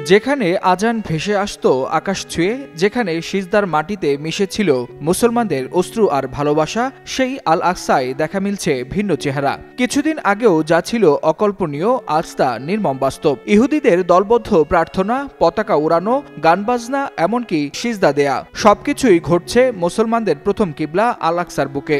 যেখানে আজান ভেসে আসত আকাশ ছুঁয়ে, যেখানে সিজদার মাটিতে মিশেছিল মুসলমানদের অশ্রু আর ভালোবাসা, সেই আল আকসায় দেখা মিলছে ভিন্ন চেহারা। কিছুদিন আগেও যা ছিল অকল্পনীয়, আজ তা নির্মম বাস্তব। ইহুদিদের দলবদ্ধ প্রার্থনা, পতাকা উড়ানো, গানবাজনা, এমনকি সিজদা দেয়া, সবকিছুই ঘটছে মুসলমানদের প্রথম কিবলা আল আকসার বুকে।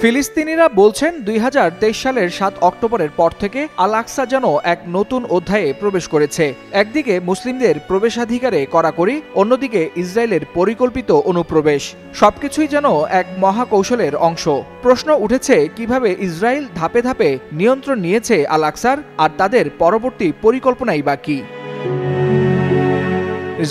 ফিলিস্তিনিরা বলছেন ২০২৩ সালের ৭ অক্টোবরের পর থেকে আল আকসা যেন এক নতুন অধ্যায়ে প্রবেশ করেছে। একদিকে মুসলিমদের প্রবেশাধিকারে কড়াকড়ি, অন্যদিকে ইসরায়েলের পরিকল্পিত অনুপ্রবেশ, সবকিছুই যেন এক মহাকৌশলের অংশ। প্রশ্ন উঠেছে, কিভাবে ইসরায়েল ধাপে ধাপে নিয়ন্ত্রণ নিয়েছে আল আকসার, আর তাদের পরবর্তী পরিকল্পনাই বা কী?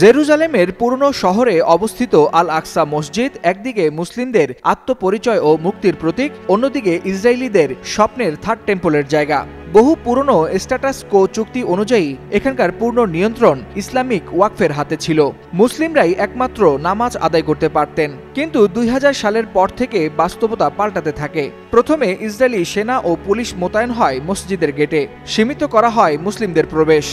জেরুজালেমের পুরনো শহরে অবস্থিত আল আকসা মসজিদ একদিকে মুসলিমদের আত্মপরিচয় ও মুক্তির প্রতীক, অন্যদিকে ইসরায়েলিদের স্বপ্নের থার্ড টেম্পলের জায়গা। বহু পুরনো স্ট্যাটাস কো চুক্তি অনুযায়ী এখানকার পূর্ণ নিয়ন্ত্রণ ইসলামিক ওয়াকফের হাতে ছিল। মুসলিমরাই একমাত্র নামাজ আদায় করতে পারতেন। কিন্তু ২০০০ সালের পর থেকে বাস্তবতা পাল্টাতে থাকে। প্রথমে ইসরায়েলি সেনা ও পুলিশ মোতায়েন হয় মসজিদের গেটে, সীমিত করা হয় মুসলিমদের প্রবেশ।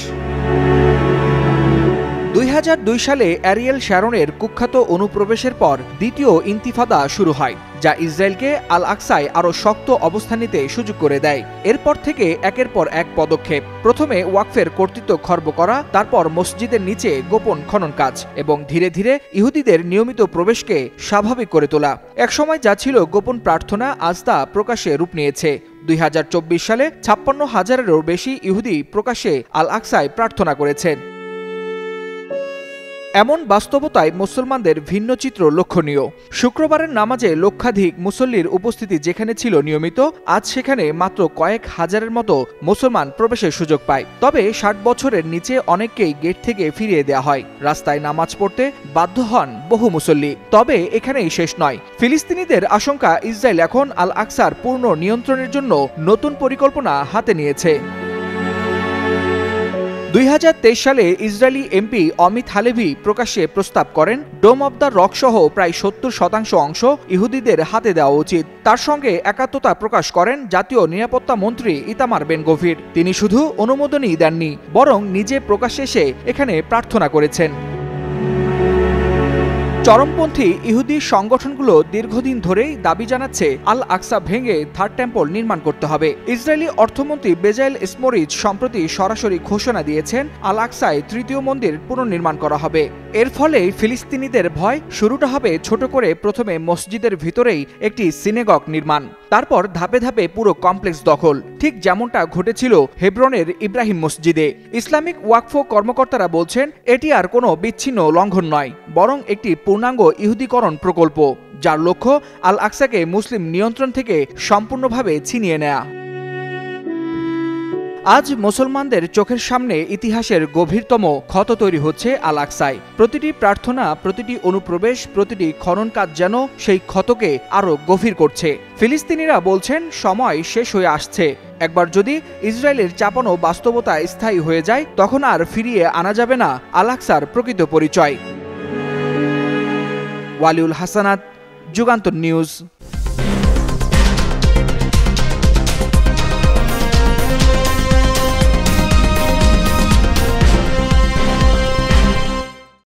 ২০০২ সালে অ্যারিয়েল শ্যারনের কুখ্যাত অনুপ্রবেশের পর দ্বিতীয় ইন্তিফাদা শুরু হয়, যা ইসরায়েলকে আল আকসায় আরও শক্ত অবস্থান নিতে সুযোগ করে দেয়। এরপর থেকে একের পর এক পদক্ষেপ। প্রথমে ওয়াকফের কর্তৃত্ব খর্ব করা, তারপর মসজিদের নিচে গোপন খনন কাজ, এবং ধীরে ধীরে ইহুদিদের নিয়মিত প্রবেশকে স্বাভাবিক করে তোলা। একসময় যা ছিল গোপন প্রার্থনা, আজ তা প্রকাশ্যে রূপ নিয়েছে। ২০২৪ সালে ৫৬,০০০-এরও বেশি ইহুদি প্রকাশ্যে আল আকসায় প্রার্থনা করেছেন। এমন বাস্তবতায় মুসলমানদের ভিন্ন চিত্র লক্ষণীয়। শুক্রবারের নামাজে লক্ষাধিক মুসল্লির উপস্থিতি যেখানে ছিল নিয়মিত, আজ সেখানে মাত্র কয়েক হাজারের মতো মুসলমান প্রবেশের সুযোগ পায়। তবে ৬০ বছরের নিচে অনেককেই গেট থেকে ফিরিয়ে দেওয়া হয়। রাস্তায় নামাজ পড়তে বাধ্য হন বহু মুসল্লি। তবে এখানেই শেষ নয়। ফিলিস্তিনিদের আশঙ্কা, ইসরায়েল এখন আল আকসার পূর্ণ নিয়ন্ত্রণের জন্য নতুন পরিকল্পনা হাতে নিয়েছে। ২০২৩ সালে ইসরায়েলি এমপি অমিত হালেভি প্রকাশ্যে প্রস্তাব করেন, ডোম অব দ্য রক সহ প্রায় ৭০% অংশ ইহুদিদের হাতে দেওয়া উচিত। তার সঙ্গে একাত্মতা প্রকাশ করেন জাতীয় নিরাপত্তা মন্ত্রী ইতামার বেন গভির। তিনি শুধু অনুমোদনই দেননি, বরং নিজে প্রকাশ্যে এসে এখানে প্রার্থনা করেছেন। চরমপন্থী ইহুদি সংগঠনগুলো দীর্ঘদিন ধরেই দাবি জানাচ্ছে আল আকসা ভেঙে থার্ড টেম্পল নির্মাণ করতে হবে। ইসরায়েলি অর্থমন্ত্রী বেজাইল স্মোরিচ সম্প্রতি সরাসরি ঘোষণা দিয়েছেন আল আকসায় তৃতীয় মন্দির পুনর্নির্মাণ করা হবে। এর ফলে ফিলিস্তিনিদের ভয়, শুরুটা হবে ছোট করে, প্রথমে মসজিদের ভিতরেই একটি সিনেগগ নির্মাণ, তারপর ধাপে ধাপে পুরো কমপ্লেক্স দখল, ঠিক যেমনটা ঘটেছিল হেব্রনের ইব্রাহিম মসজিদে। ইসলামিক ওয়াকফ কর্মকর্তারা বলছেন, এটি আর কোনো বিচ্ছিন্ন লঙ্ঘন নয়, বরং একটি পূর্ণাঙ্গ ইহুদিকরণ প্রকল্প, যার লক্ষ্য আল আকসাকে মুসলিম নিয়ন্ত্রণ থেকে সম্পূর্ণভাবে ছিনিয়ে নেয়া। আজ মুসলমানদের চোখের সামনে ইতিহাসের গভীরতম ক্ষত তৈরি হচ্ছে আল আকসায়। প্রতিটি প্রার্থনা, প্রতিটি অনুপ্রবেশ, প্রতিটি খনন কাজ যেন সেই ক্ষতকে আরও গভীর করছে। ফিলিস্তিনিরা বলছেন, সময় শেষ হয়ে আসছে। একবার যদি ইসরায়েলের চাপানো বাস্তবতা স্থায়ী হয়ে যায়, তখন আর ফিরিয়ে আনা যাবে না আল আকসার প্রকৃত পরিচয়। ওয়ালিউল হাসানাত, যুগান্তর নিউজ।